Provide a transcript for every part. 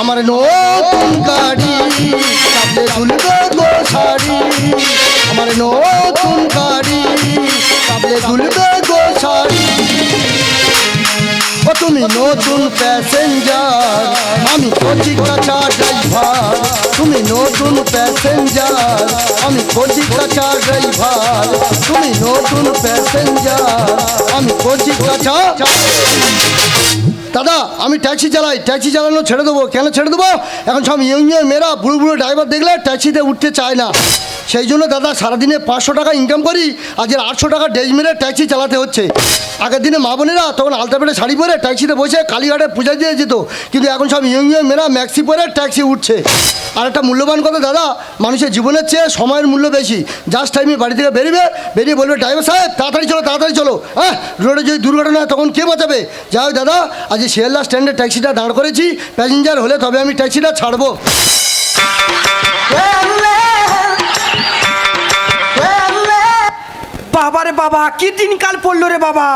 আমার নতুন গাড়ি চাপলে দুলবে গো শাড়ি, আমার নতুন গাড়ি চাপলে দুলবে গো শাড়ি। ও তুমি নতুন প্যাসেঞ্জার, আমি কচি কাঁচা ড্রাইভার। তুমি নতুন প্যাসেঞ্জার, আমি কচি কাঁচা ড্রাইভার। তুমি নতুন প্যাসেঞ্জার, আমি কচি কাঁচা। দাদা আমি ট্যাক্সি চালাই, ট্যাক্সি চালানো ছেড়ে দেবো। কেন ছেড়ে দেবো? এখন সব ইয়ং ইয়ং মেয়েরা বুড়ো বুড়ো ড্রাইভার দেখলে ট্যাক্সিতে উঠতে চায় না। সেই জন্য দাদা সারাদিনে 500 টাকা ইনকাম করি, আজকে 800 টাকা ডেজ মেরে ট্যাক্সি চালাতে হচ্ছে। আগের দিনে মা বোনেরা তখন আলতা পেটে শাড়ি পরে ট্যাক্সিতে বসে কালীঘাটে পূজা দিয়ে যেত, কিন্তু এখন সব ইয়ং ইয়ং মেয়েরা ম্যাক্সি পরে ট্যাক্সি উঠছে। আর একটা মূল্যবান কথা দাদা, মানুষের জীবনের চেয়ে সময়ের মূল্য বেশি। জাস্ট টাইমে বাড়ি থেকে বেরিয়ে বলবে ড্রাইভার সাহেব তাড়াতাড়ি চলো তাড়াতাড়ি চলো। হ্যাঁ, রোডে যদি দুর্ঘটনা হয় তখন কে বাঁচাবে? যাই হোক দাদা, আজ শিয়ালদা স্ট্যান্ডে ট্যাক্সিটা দাঁড় করেছি, প্যাসেঞ্জার হলে তবে আমি ট্যাক্সিটা ছাড়বো। বাবারে বাবা, কি দিনকাল পড়লো রে বাবা।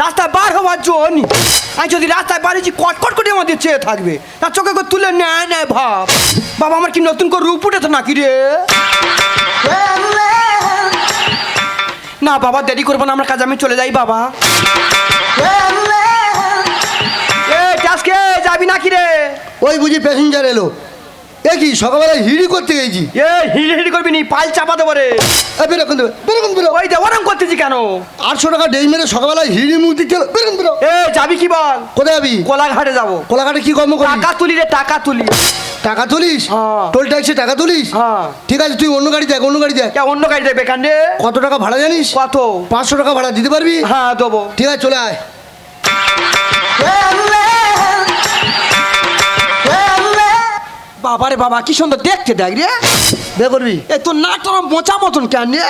রাস্তায় বার হওয়ার জন্য আমি যদি রাস্তায় বাড়িছি কটকট করে আমাদের চেয়ে থাকবে, তার চোখে করে তুলে নেয় নেয় ভাব। বাবা আমার কি নতুন করে রূপ উঠেছে নাকি রে? না বাবা দেরি করবো না, আমার কাজ আমি চলে যাই বাবা। যাবি নাকি রে? ওই বুঝি প্যাসেঞ্জার এলো। এ কি সকালবেলায় হিড়ি করতে গেছি? হিড়ি হিড়ি করবি নি, পাল চাপা দেবো রে। বেরোখন দেবে বেরোখন বেরো। ওই দে ওরম করতেছি কেন? 800 টাকা ডেজ মেরে সকালবেলায় হিড়ি মুক্তি চলো বেরোখন বেরো। যাবি কি বল? কোথায় যাবি? কোলাঘাটে যাবো। কোলাঘাটে কি কর্ম করবি? টাকা তুলি রে, টাকা তুলি। টাকা তুলিস? হ্যাঁ। টোল ট্যাক্সে টাকা তুলিস? হ্যাঁ। ঠিক আছে, তুই অন্য গাড়ি দেখ, অন্য গাড়ি দেখ। অন্য গাড়ি দেবে কাণ্ডে। কত টাকা ভাড়া জানিস? কত? 500 টাকা ভাড়া দিতে পারবি? হ্যাঁ দেবো। ঠিক আছে চলে আয়। বাবারে বাবা কি সুন্দর দেখতে, দেখ রে। বে করবি? এই তোর নাক তোর মোচা মতন কেন রে?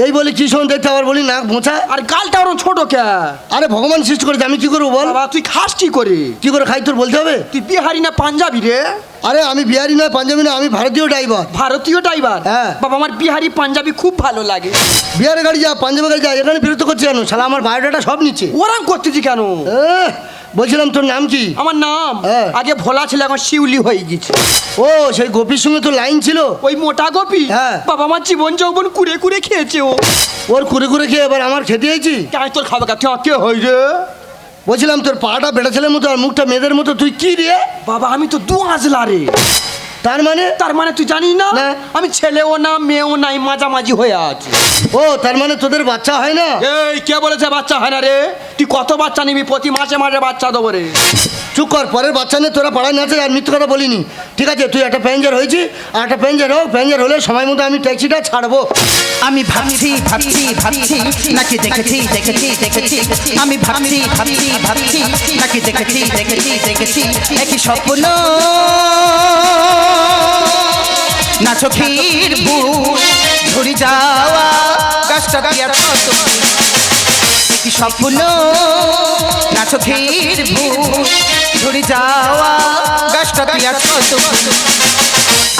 এই বলি কি শোন দেখতে, আবার বলি নাক মোছা। আর গালটা ওরম ছোট কে? আরে ভগবান সৃষ্টি করেছে, আমি কি করবো বল? বাবা তুই খাস কি করে? কি করে খাই তোর বলতে হবে? তুই বিহারি না পাঞ্জাবি রে? আরে আমি বিহারি নয়, পাঞ্জাবি নয়, আমি ভারতীয় ড্রাইভার। ভারতীয় ড্রাইভার? হ্যাঁ। বাবা আমার বিহারি পাঞ্জাবি খুব ভালো লাগে। বিহারে গাড়ি যা, পাঞ্জাবে গাড়ি যা, এখানে বিরক্ত করছে কেন? শালা আমার বায়োডাটা সব নিচ্ছে। ওরম করতেছি কেন? বলছিলাম তোর নাম কি? আমার নাম হ্যাঁ। আগে ভোলা ছিল, এখন শিউলি হয়ে গেছে। ও সেই গোপীর সঙ্গে তো লাইন ছিল? ওই মোটা গোপী? হ্যাঁ। বাবা আমার জীবন যৌবন কুড়ে কুড়ে খেয়েছে ও। ওর কুড়ে কুড়ে খেয়ে এবার আমার খেতে হয়েছি। কেন তোর খাবে কে হই রে? বলছিলাম তোর পাটা বেটা ছেলের মতো আর মুখটা মেয়েদের মতো, তুই কি রে? বাবা আমি তো দু আজলা রে। তার মানে? তার মানে তুই জানিস না? না। আমি ছেলেও না মেয়েও নাই, মাঝামাঝি হয়ে আছি। ও তার মানে তোদের বাচ্চা হয় না? এই কে বলেছে বাচ্চা হয় না রে? তুই কত বাচ্চা নিবি? প্রতি মাসে মাসে বাচ্চা দেবো রে। চুপ কর, পরের বাচ্চা নিয়ে তোরা পাড়ায় নাচে আর মিথ্যে কথা বলিনি। ঠিক আছে, তুই একটা প্যাসেঞ্জার হয়েছি, আর একটা প্যাসেঞ্জার হোক, প্যাসেঞ্জার হলে সময় মতো আমি ট্যাক্সিটা ছাড়বো। আমি ভাবছি ভাবছি ভাবছি নাকি দেখেছি দেখেছি দেখেছি, আমি ভাবছি ভাবছি ভাবছি নাকি দেখেছি দেখেছি দেখেছি, একই স্বপ্ন না চোখের ভুল ঝরে যাওয়া গাছটা দিয়া কত, একই স্বপ্ন না চোখের ভুল ঝরে যাওয়া গাছটা দিয়া কত।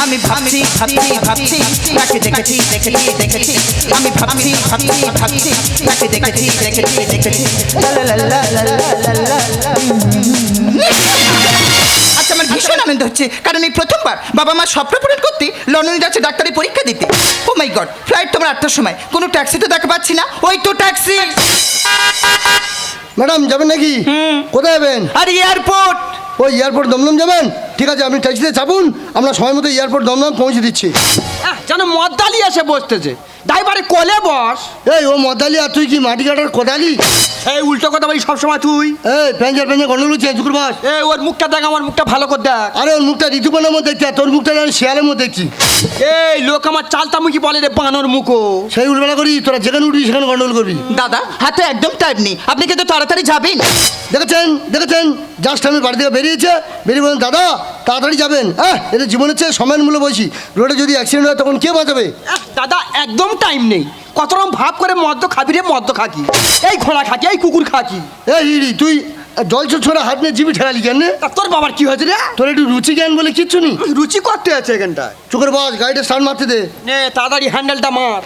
আমি ভাবছি ভাবছি ভাবছি তাকে দেখেছি দেখেছি দেখেছি, আমি ভাবছি ভাবছি ভাবছি তাকে দেখেছি দেখেছি দেখেছি। আচ্ছা আমার ভীষণ আনন্দ হচ্ছে, কারণ এই প্রথমবার বাবা মা স্বপ্ন পূরণ করতে লন্ডনে যাচ্ছে ডাক্তারি পরীক্ষা দিতে। ও মাই গড, ফ্লাইট তোমার 8টার সময়, কোনো ট্যাক্সি তো দেখা পাচ্ছি না। ওই তো ট্যাক্সি। ম্যাডাম যাবেন নাকি? কোথায় যাবেন? আর এয়ারপোর্ট। ওই এয়ারপোর্ট দমদম যাবেন? ঠিক আছে, আপনি ট্যাক্সিতে চাপুন, আমরা সময় মতো এয়ারপোর্ট দমদম পৌঁছে দিচ্ছি। যেন মদ্দালি এসে বসতেছে, ড্রাইভারে কোলে বস। এই ও মদালি, আর তুই কি মাটি কাটার কোদালি? এই উল্টো কথা বলি সবসময় তুই। এই প্যাঞ্জার গন্ডল হচ্ছে শুক্রবাস। এই ওর মুখটা দেখ, আমার মুখটা ভালো করে দেখ। আরে ওর মুখটা ঋতুপর্ণার মধ্যে দেখছি, আর তোর মুখটা আমি শিয়ালের মধ্যে দেখছি। এই লোক আমার চালতামুখী বলে রে বানর মুখো। সেই উঠবেলা করি, তোরা যেখানে উঠবি সেখানে গন্ডল করবি। দাদা হাতে একদম টাইম নেই, আপনি কিন্তু তাড়াতাড়ি যাবেন। দেখেছেন দেখেছেন, জাস্ট আমি বাড়ি থেকে বেরিয়েছে, বেরিয়ে বলেন দাদা তাড়াতাড়ি যাবেন। হ্যাঁ, এদের জীবনের চেয়ে সময়ের মূল্য বলছি। রোডে যদি অ্যাক্সিডেন্ট হয় তখন কে বাঁচাবে? দাদা একদম টাইম নেই। কত রকম ভাব করে মদ্য খাবি রে, মদ্য খাকি, এই ঘোড়া খাকি, এই কুকুর খাকি। এই হিড়ি, তুই জল ছোড়া হাত নিয়ে জিবি ঠেলালি কেন? তোর বাবার কি হয়েছে রে? তোর একটু রুচি জ্ঞান বলে কিচ্ছু নেই। রুচি করতে আছে এখানটায়। চোখের বাস, গাড়িটা স্টার্ট মারতে দে। নে তাড়াতাড়ি হ্যান্ডেলটা মার।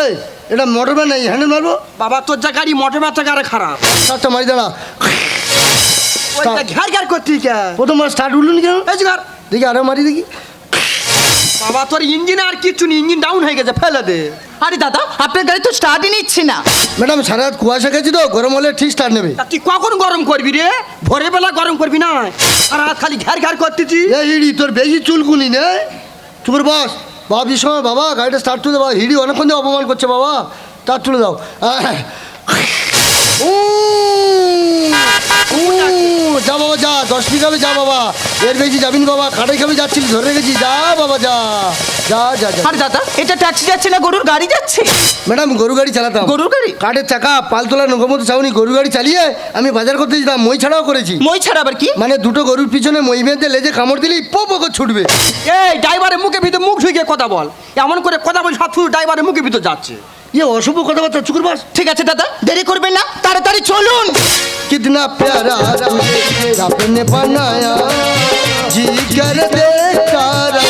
এই এটা মোটর ভ্যান নাই, হ্যান্ডেল মারবো? বাবা তোর যা গাড়ি মোটর ব্যথা গাড়ি খারাপ। স্টার্টটা মারি দাঁড়া। ওইটা ঘাড় ঘাড় করতি কে প্রথমবার স্টার্ট উঠলুনি কেন? এই যে ঘর। দেখি আরো মারি দেখি। বাবা তোর ইঞ্জিন আর কিচ্ছু নেই, ইঞ্জিন ডাউন হয়ে গেছে, ফেলে দে। আরে দাদা আপনার গাড়ি তো স্টার্টই নিচ্ছে না। ম্যাডাম সারা রাত কুয়াশা গেছি তো, গরম হলে ঠিক স্টার্ট নেবে। তা তুই কখন গরম করবি রে? ভোরে বেলা গরম করবি না, আর রাত খালি ঘাড় ঘাড় করতেছি। এই হিড়ি তোর বেশি চুলকুনি নে, চুপের বস। বাবা বিসময় বাবা গাড়িটা স্টার্ট তুলে বাবা, হিড়ি অনেকক্ষণ দিয়ে অপমান করছে বাবা, স্টার্ট তুলে দাও। যা বাবা যা, 10 বিঘাবে যা বাবা, এর বেশি যাবিনি বাবা, কাটাই খাবে যাচ্ছিস, ধরে রেখেছি, যা বাবা যা যা যা যা। আরে দাদা এটা ট্যাক্সি যাচ্ছে না গরুর গাড়ি যাচ্ছে? ম্যাডাম গরু গাড়ি চালাতাম। গরুর গাড়ি? কাঠের চাকা পালতোলা নৌকার মতো চাউনি, গরু গাড়ি চালিয়ে আমি বাজার করতে যেতাম, মই ছাড়াও করেছি। মই ছাড়া আবার কি? মানে দুটো গরুর পিছনে মই বেঁধে লেজে কামড় দিলেই পো পো করে ছুটবে। এই ড্রাইভারের মুখে ভিতর মুখ ঢুকে কথা বল, এমন করে কথা বল সব শুধু ড্রাইভারের মুখে ভিতর যাচ্ছে। ये अशुभ কথাবার্তা চুকুর বাস। ঠিক আছে দাদা দেরি করবেন না, তাড়াতাড়ি চলুন। कितना प्यारा तुझे रब ने बनाया, जी कर दे तारा,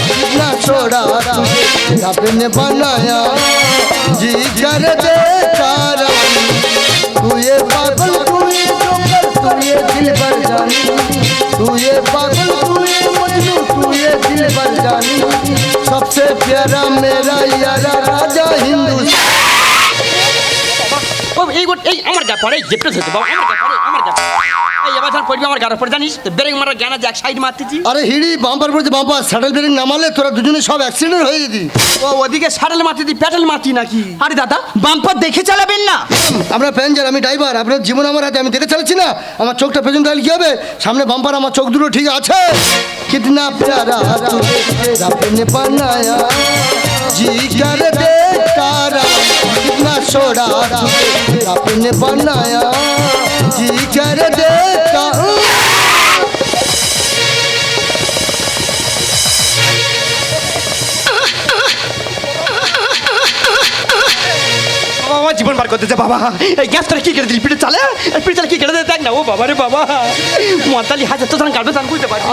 कितना छोड़ा तुझे रब ने बनाया, जी कर दे तारा, तू ये पागल तू ये जोकर तू ये दिल भर जानी, तू ये पागल तू ये मजनू तू ये दिल भर जानी, सबसे प्यारा मेरा यारा राजा हिंदुस्तान। এই আমার গা পড়ে জেপটা ধরতে বাবা, আমার গা এই এবার যখন পড়বি আমার গাড়ি পড়ে জানিস তো, ব্রেক মারা জ্ঞান আছে, এক সাইড মারতেছি। আরে হিড়ি বাম্পার পড়ছে বাম্পার, স্যাডেল ব্রেক না মারলে তোরা দুজনে সব অ্যাক্সিডেন্ট হয়ে যেতি। ও ওদিকে সাডেল মারতেছি, প্যাডেল মারতি নাকি? আরে দাদা বাম্পার দেখে চালাবেন না। আপনার প্যাঞ্জার আমি ড্রাইভার, আপনার জীবন আমার হাতে, আমি দেখে চালাচ্ছি না। আমার চোখটা পেছন তাহলে কি হবে? সামনে বাম্পার, আমার চোখ দুটো ঠিক আছে। কিতনা প্যারা তুঝে रब ने बनाया, जी कर दे तारा, कितना छोड़ा तुझे रब ने बनाया, जी कर दे तारा। বাবা জীবন বার করতেছে বাবা, এই গ্যাসটা কি কেটে দিলি পিঠে চালে, এই পিঠে চালে কি কেটে দেখ না, ও বাবা রে বাবা, মতালি হাজার তো তখন কাটবে তখন বুঝতে পারছি।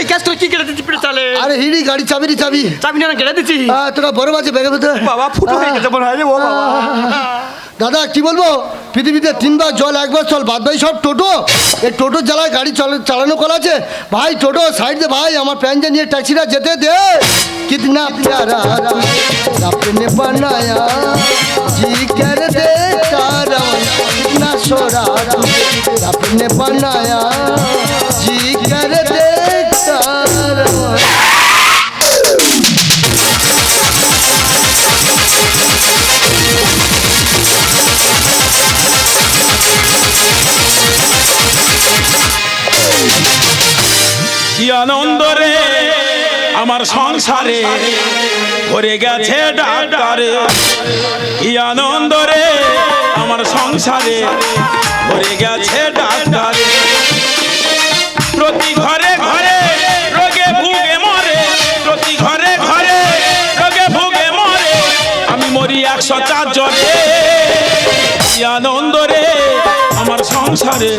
এই গ্যাসটা কি কেটে দিচ্ছি পিঠে চালে? আরে হিড়ি গাড়ি চাবি চাবি চাবি না কেটে দিচ্ছি তোরা বড় বাজে ব্যাগের ভেতরে। বাবা, ফুটো হয়ে গেছে মনে হয় রে, ও বাবা। দাদা কি বলবো, পৃথিবীতে 3 বার জল 1 বার চল, বাদ বাই সব টোটো। এই টোটোর জ্বালায় গাড়ি চালানো কল আছে ভাই, টোটো সাইড দে ভাই, আমার প্যাঞ্জা নিয়ে ট্যাক্সিটা যেতে দে। কিতনা প্यारा रब ने बनाया, जी कर दे तारा, कितना छोड़ा रब ने बनाया, जी कर दे तारा। কি আনন্দ রে আমার সংসারে ভরে গেছে ডাক্তারে, কি আনন্দ রে আমার সংসারে ভরে গেছে ডাক্তারে, প্রতি ঘরে ঘরে রোগে ভুগে মরে, প্রতি ঘরে ঘরে রোগে ভুগে মরে, আমি মরি 104 জ্বরে, কি আনন্দ রে আমার সংসারে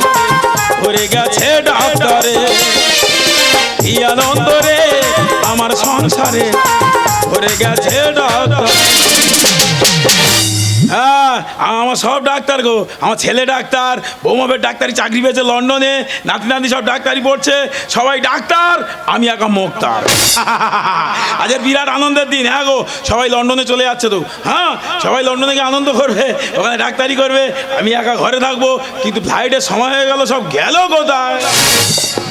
ভরে গেছে ডাক্তারে, কি আনন্দ রে আমার সংসারে ভরে গেছে ডাক্তার। হ্যাঁ আমার সব ডাক্তার গো, আমার ছেলে ডাক্তার, বৌমাবের ডাক্তারি চাকরি পেয়েছে লন্ডনে, নাতি নাতি সব ডাক্তারি পড়ছে, সবাই ডাক্তার, আমি একা মোক্তার। আজকে বিরাট আনন্দের দিন। হ্যাঁ গো সবাই লন্ডনে চলে যাচ্ছে তো, হ্যাঁ সবাই লন্ডনে গিয়ে আনন্দ করবে, ওখানে ডাক্তারি করবে, আমি একা ঘরে থাকবো। কিন্তু ফ্লাইটের সময় হয়ে গেল, সব গেল কোথায়?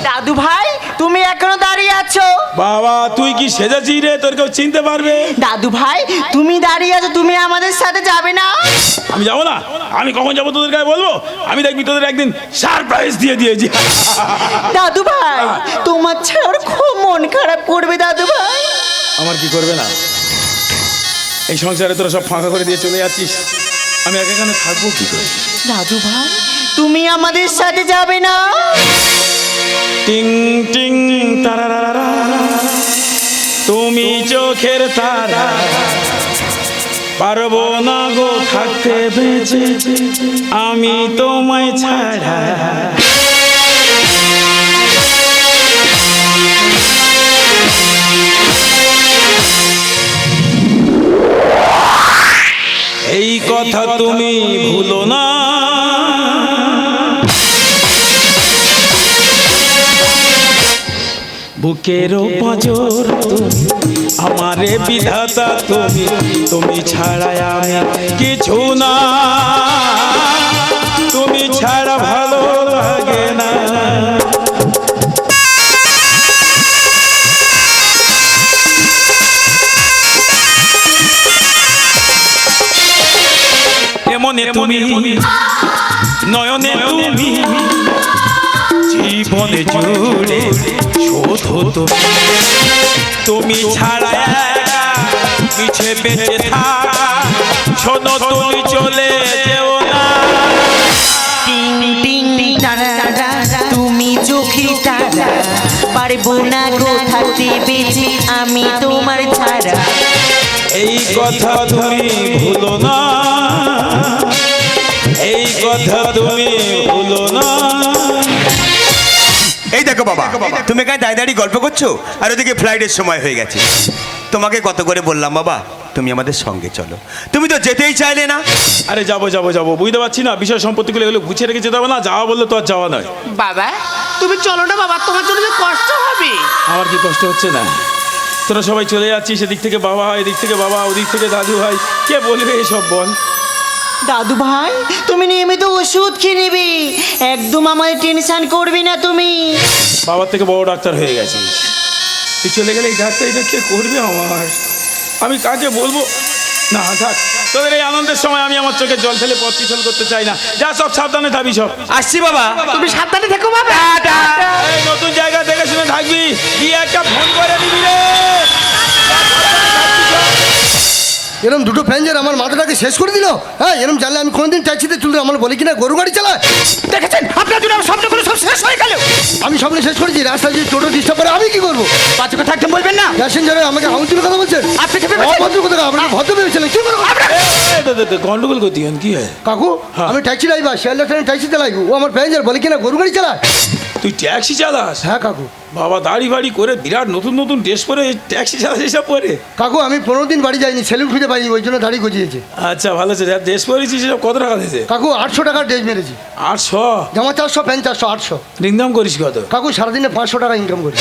দাদু ভাই তুমি এখনো দাঁড়িয়ে আছো? বাবা তুই কি সেজেছিস রে, তোর কেউ চিনতে পারবে? দাদু ভাই তুমি দাঁড়িয়ে আছো, তুমি আমাদের সাথে যাবে না? আমি যাবো না? আমি কখন যাবো তোদের গায়ে বলবো? আমি দেখবি তোদের একদিন সারপ্রাইজ দিয়ে দিয়েছি। দাদু ভাই তোমার ছাড়া ওর খুব মন খারাপ করবে দাদু ভাই। আমার কি করবে না? এই সংসারে তোরা সব ফাঁকা করে দিয়ে চলে যাচ্ছিস, আমি একা এখানে থাকবো কি করে? দাদু ভাই তুমি আমাদের সাথে যাবে না? টিং টিং তারারারা, তুমি চোখের তারা, পারবো না গো থাকতে বেঁচে আমি তোমায় ছাড়া। এই কথা তুমি ভুলো না, বুকের পজর তুমি আমারে বিধাতা তুমি তুমি ছাড়া আমি কিছু না তুমি ছাড়া ভালো লাগে না এমনে তুমি নয়নে তুমি জীবনে জুড়ে শোধ তুমি ছাড়া পিছে বেঁচে থাক শোনো তুমি চলে যেও না টিং টিং টারা তুমি চোখে তারা পারবো না গো থাকতে বেঁচে আমি তোমার ছাড়া এই কথা তুমি ভুলো না এই কথা তুমি ভুলো না এই দেখো বাবা, তুমি এখানে দাঁড়িয়ে দাঁড়িয়ে গল্প করছো আর ওদিকে ফ্লাইটের সময় হয়ে গেছে। তোমাকে কত করে বললাম বাবা তুমি আমাদের সঙ্গে চলো, তুমি তো যেতেই চাইলে না। আরে যাবো যাবো যাবো বুঝতে পারছি না বিষয় সম্পত্তিগুলো এগুলো গুছিয়ে রেখে যেতে হবে না যাওয়া বললে তো আর যাওয়া নয় বাবা তুমি চলো না বাবা, তোমার জন্য যে কষ্ট হবে। আমার কি কষ্ট হচ্ছে না তোরা সবাই চলে যাচ্ছিস এদিক থেকে বাবা এদিক থেকে বাবা ওদিক থেকে দাদু ভাই কে বলবে এসব বল দাদু ভাই তুমি নিয়মিত ওষুধ খেয়ে নেবে, একদম আমাদের টেনশন করবে না তুমি। বাবার থেকে বড় ডাক্তার হয়ে গেছে তুই চলে গেলে এই ডাক্তারিটা কে করবে আমার আমি কাকে বলবো না থাক তোদের এই আনন্দের সময় আমি আমার চোখে জল ফেলে পথ পিছন করতে চাই না যা সব সাবধানে থাকবি সব আসছি বাবা। তুমি সাবধানে থেকো বাবা। এই নতুন জায়গা দেখে শুনে থাকবি গিয়ে একটা ফোন করে দিবি রে এরম দুটো প্যাঞ্জার আমার মাথাটাকে শেষ করে দিল। হ্যাঁ এরম জানলে আমি কোনোদিন ট্যাক্সিতে তুলতে আমার বলি কিনা গরু গাড়ি চালায়। দেখেছেন আপনার জন্য আমার স্বপ্নগুলো সব শেষ হয়ে গেল। আমি স্বপ্নে শেষ করেছি রাস্তায় যদি টোটো ডিস্টার্ব করে আমি কি করবো? বাচ্চাকে থাকতে বলবেন না। প্যাসেঞ্জারে আমাকে হাউন্সির কথা বলছেন আপনি কি ভেবেছেন? অভদ্র কথা আপনাকে ভদ্র ভেবেছিলেন কি করবো? গন্ডগোল করতি কি হয় কাকু আমি ট্যাক্সি ড্রাইভার শিয়ালদা ট্রেনে ট্যাক্সি চালাই ও আমার প্যাসেঞ্জার বলে কিনা গরু গাড়ি চালায়। তুই ট্যাক্সি চালাস হ্যাঁ কাকু। বাবা দাড়ি বাড়ি করে বিরাট নতুন নতুন ড্রেস পরে ট্যাক্সি চালাস এসব পরে কাকু আমি 15 দিন বাড়ি যাইনি সেলুন খুঁজে পাইনি ওই জন্য দাড়ি গজিয়েছে। আচ্ছা ভালো আছে যার ড্রেস পরেছিস এসব কত টাকা দিয়েছে কাকু 800 টাকার ড্রেস মেরেছি। 800 জামা 400 প্যান্ট 400 800। ইনকাম করিস কত কাকু সারাদিনে 500 টাকা ইনকাম করি।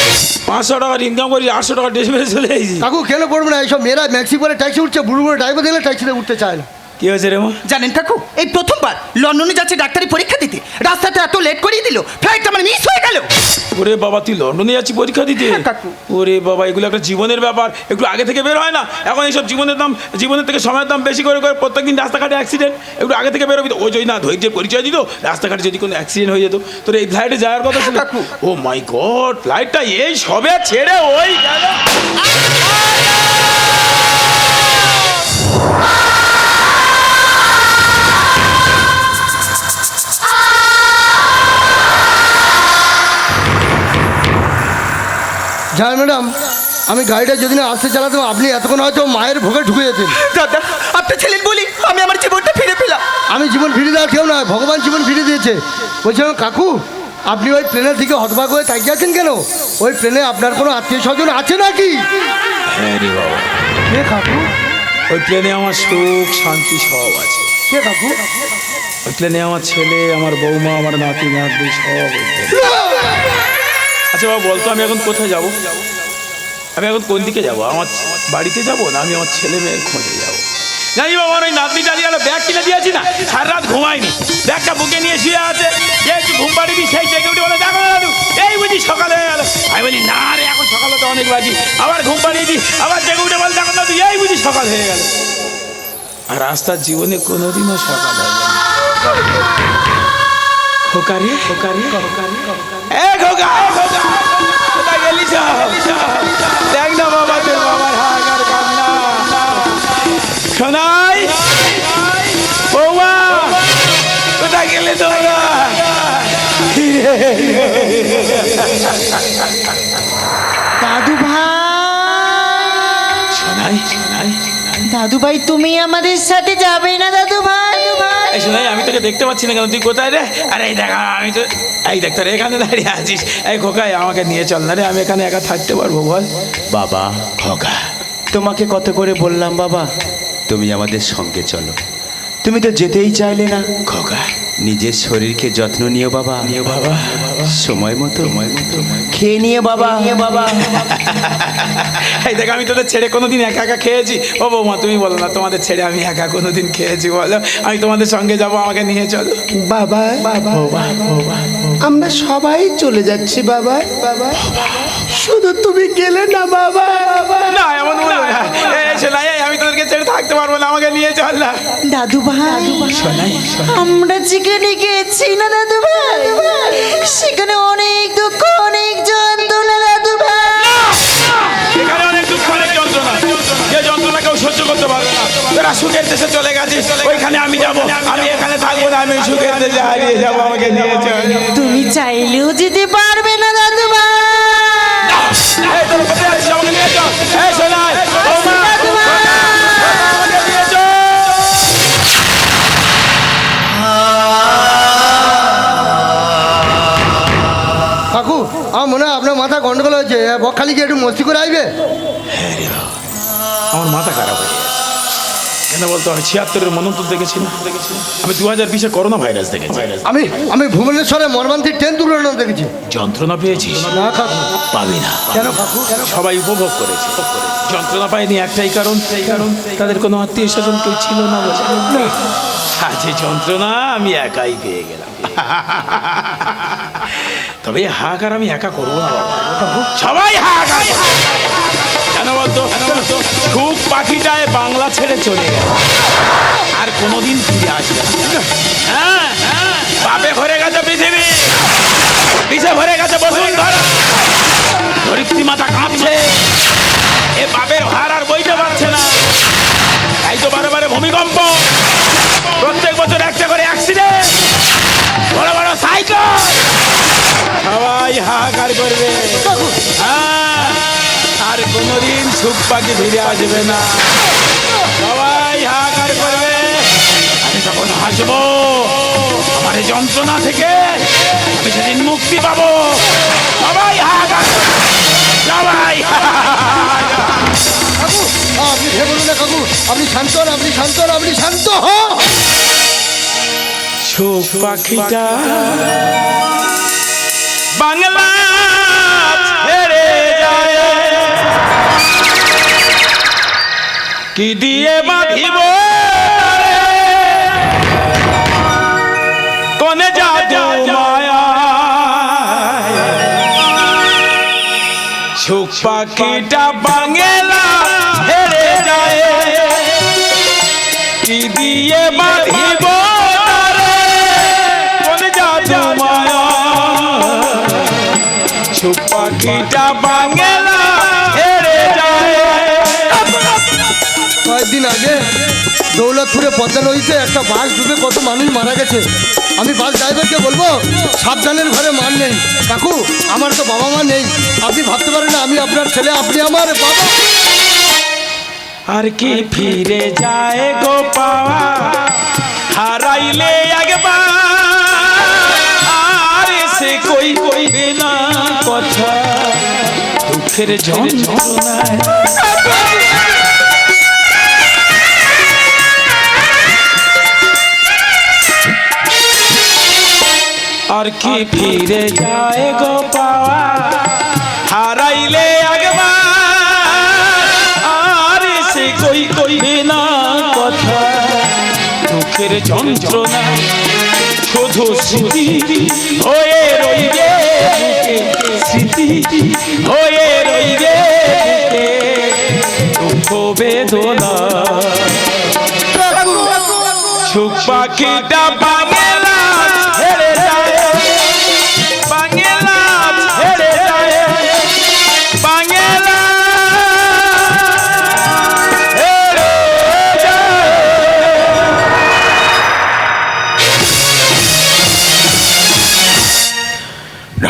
500 টাকার ইনকাম করি 800 টাকা ড্রেস মেরে চলে এসেছি কাকু কেন করবো না এইসব মেয়েরা ম্যাক্সি পরে ট্যাক্সি উঠছে বুড়ো বুড়ো ড্রাইভার দিলে ট্যাক্সিতে উঠতে চায় না। কি হয়েছে রে মা জানেন কাকু এই প্রথমবার লন্ডনে যাচ্ছে ডাক্তারি পরীক্ষা দিতে রাস্তাতে এত লেট করিয়ে দিল ফ্লাইটটা আমার মিস হয়ে গেল। ওরে বাবা তুই লন্ডনে যাচ্ছি পরীক্ষা দিতে হ্যাঁ, কাকু। ওরে বাবা এগুলো একটা জীবনের ব্যাপার একটু আগে থেকে বের হয় না এখন এইসব জীবনের থেকে সময়ের দাম বেশি করে করে প্রত্যেকদিন রাস্তাঘাটে অ্যাক্সিডেন্ট একটু আগে থেকে বেরোবি তো ওই যদি না ধৈর্যের পরিচয় দিত রাস্তাঘাটে যদি কোনো অ্যাক্সিডেন্ট হয়ে যেত তোর এই ফ্লাইটে যাওয়ার কথা ছিল কাকু। ও মাই গড ফ্লাইটটা এই সবে ছেড়ে ওই গেল জানেন ম্যাডাম আমি গাড়িটা যদি না আসতে চালাতাম আপনি এতক্ষণ হয়তো মায়ের ভোগে ঢুকে যেতেন। দাদা আপনি ছিলেন বলি আমি আমার জীবনটা ফিরে পেলাম। আমি জীবন ফিরে দেওয়া কেউ নয় ভগবান জীবন ফিরে দিয়েছে। বলছিলাম কাকু আপনি ওই প্লেনের দিকে হতবাক হয়ে তাকিয়ে আছেন কেন? ওই প্লেনে আপনার কোনো আত্মীয় স্বজন আছে নাকি? হ্যাঁ রে বাবা কে কাকু? ওই প্লেনে আমার সুখ শান্তি সব আছে কে কাকু? ওই প্লেনে আমার ছেলে আমার বৌমা আমার নাতি নাতনি সব ওই প্লেনে। আচ্ছা বাবা বলতো আমি এখন কোথায় যাব আমি এখন কোন দিকে যাব আমার বাড়িতে যাব না আমি আমার ছেলে মেয়ের খোঁজে যাব জানি বাবা আমার ওই নাতনি টানি একটা ব্যাগ কিনে দিয়েছি না সারা রাত ঘুমাইনি ব্যাগটা বুকে নিয়ে শুয়ে আছে যে একটু ঘুম পাড়িনি সেই জেগে উঠে বলে দেখো না দাদু এই বুঝি সকাল হয়ে গেল আমি বলি না রে এখন সকালে তো অনেক বাজি আবার ঘুম পাড়িয়ে দিই আবার জেগে উঠে বলে দেখো দাদু এই বুঝি সকাল হয়ে গেল আর রাস্তার জীবনে কোনোদিনও সকাল হয় না হোকারি হোকারি হোকারি এ খোকা কোথায় গেলি দেখ না বাবা তোর বাবার হাহাকার কান্না শোনাই বৌমা কোথায় গেলে তোরা দাদু ভাই শোনাই শোনাই দাদু ভাই তুমি আমাদের সাথে যাবে না দাদু ভাই? এই শোনাই আমি তোকে দেখতে পাচ্ছি না কেন তুই কোথায় রে আরে এই দেখা আমি তো এই দেখ তোর এখানে দাঁড়িয়ে আছিস এই খোকাই আমাকে নিয়ে চল না রে আমি এখানে একা থাকতে পারবো বল বাবা খোকা তোমাকে কত করে বললাম বাবা তুমি আমাদের সঙ্গে চলো, তুমি তো যেতেই চাইলে না। খোকা নিজের শরীরকে যত্ন নিও বাবা, বাবা সময় মতো খেয়ে নিয়ে বাবা। এই দেখ, আমি তোদের ছেড়ে কোনোদিন একা একা খেয়েছি? ও বৌমা, তুমি বলো না, তোমাদের ছেড়ে আমি একা কোনোদিন খেয়েছি বলো? আমি তোমাদের সঙ্গে যাব, আমাকে নিয়ে চলো। বাবা আমরা সবাই চলে যাচ্ছি বাবা। শুধু তুমি গেলে না বাবা। না, এমন বলো না। এই শোনাই, আমি তোদেরকে ছেড়ে থাকতে পারবো না, আমাকে নিয়ে চল না। দাদু ভাই, আমরা যেখানে গেছি না দাদু ভাই, সেখানে অনেক দুঃখ, অনেক যন্ত্রণা দাদু ভাই। এখানে অনেক দুঃখ, অনেক যন্ত্রণা, যে যন্ত্রণা কেউ সহ্য করতে পারবে না। তোরা সুখের দেশে চলে গেছিস, ওইখানে আমি যাব। আমি এখানে থাকবো না, আমি সুখের দেশে হারিয়ে যাবো, আমাকে নিয়ে চল। তুমি চাইলেও যেতে পারবে না দাদু ভাই। এই তোরা কোথায় আছিস? আমাকে নিয়ে চল। এই শোনাই, বৌমা, আমাকে নিয়ে চল। কাকু, আমার মনে হয় আপনার মাথা গন্ডগোল হয়েছে। বকখালি গিয়ে একটু মস্তি করে আসবে। আমার মাথা খারাপ হয়ে গেছে। কেন বলতো, আমি 76-এর মনন্তর দেখেছি না? আমি 2020-এ করোনা ভাইরাস দেখেছি। আমি ভুবনেশ্বরে মর্মান্তিক ট্রেন দুর্ঘটনা দেখেছি। যন্ত্রণা পেয়েছিস? না কাকু। পাবি না। কেন কাকু? সবাই উপভোগ করেছে। যন্ত্রণা পায়নি একটাই কারণ, তাদের কোনো আত্মীয় স্বজন কেউ ছিল না বলে। আর যে যন্ত্রণা আমি একাই পেয়ে গেলাম। তবে এই হাহাকার আমি একা করবো না বাবা, সবাই হাহাকার করবে। কেন বলতো, সুখ পাখিটায় বাংলা ছেড়ে চলে গেল, আর কোনোদিন ফিরে আসবে না। হ্যাঁ, পাপে ভরে গেছে পৃথিবী, বিষে ভরে গেছে বসুন্ধরা। ধরিত্রী মাতা কাঁপছে, এ বাপের ভার আর বইতে পারছে না। তাই তো বারে বারে ভূমিকম্প, প্রত্যেক বছর একটা করে অ্যাক্সিডেন্ট, বড় বড় সাইকেল। সবাই হাহাকার করবে। হ্যাঁ, আর কোনোদিন সুখ পাখি ফিরে আসবে না। সবাই হাহাকার করবে। আমি তখন হাসবো, আমার এই যন্ত্রণা থেকে আমি সেদিন মুক্তি পাবো। সবাই হাহাকার করবে, সবাই। কাকু, আপনি ভেবেন না কাকু, আপনি শান্ত হন, আপনি শান্ত হন, আপনি শান্ত হন। সুখ পাখিটা বাংলা ছেড়ে যায়, কি দিয়ে বাঁধিব কোনে জাদু মায়া। সুখ পাখিটা বাংলা ছেড়ে যায়, কি দিয়ে বাঁধিব কোনে জাদু মায়া। সুখ পাখিটা বাংলা ছেড়ে যায়। কয়েকদিন আগে দৌলতপুরে পদ্মা নদীতে একটা বাস ডুবে কত মানুষ মারা গেছে। আমি বাস ড্রাইভারকে বলবো, সাবধানের ঘরে মান নেই। কাকু, আমার তো বাবা মা নেই। আপনি ভাবতে পারেন না, আমি আপনার ছেলে, আপনি আমার বাবা। আর কি ফিরে যায় গো পাওয়া, হারাইলে একবার আর সে কই কইবে না কথা। দুঃখের যন্ত্রণায় আর কি ফিরে যায় গো পাওয়া, হারাইলে একবার আর সে কই কইবে না কথা। দুঃখের যন্ত্রণা শুধু স্মৃতি হয়ে রইবে, স্মৃতি হয়ে রইবে, দুঃখ বেদনা। সুখ পাখিটা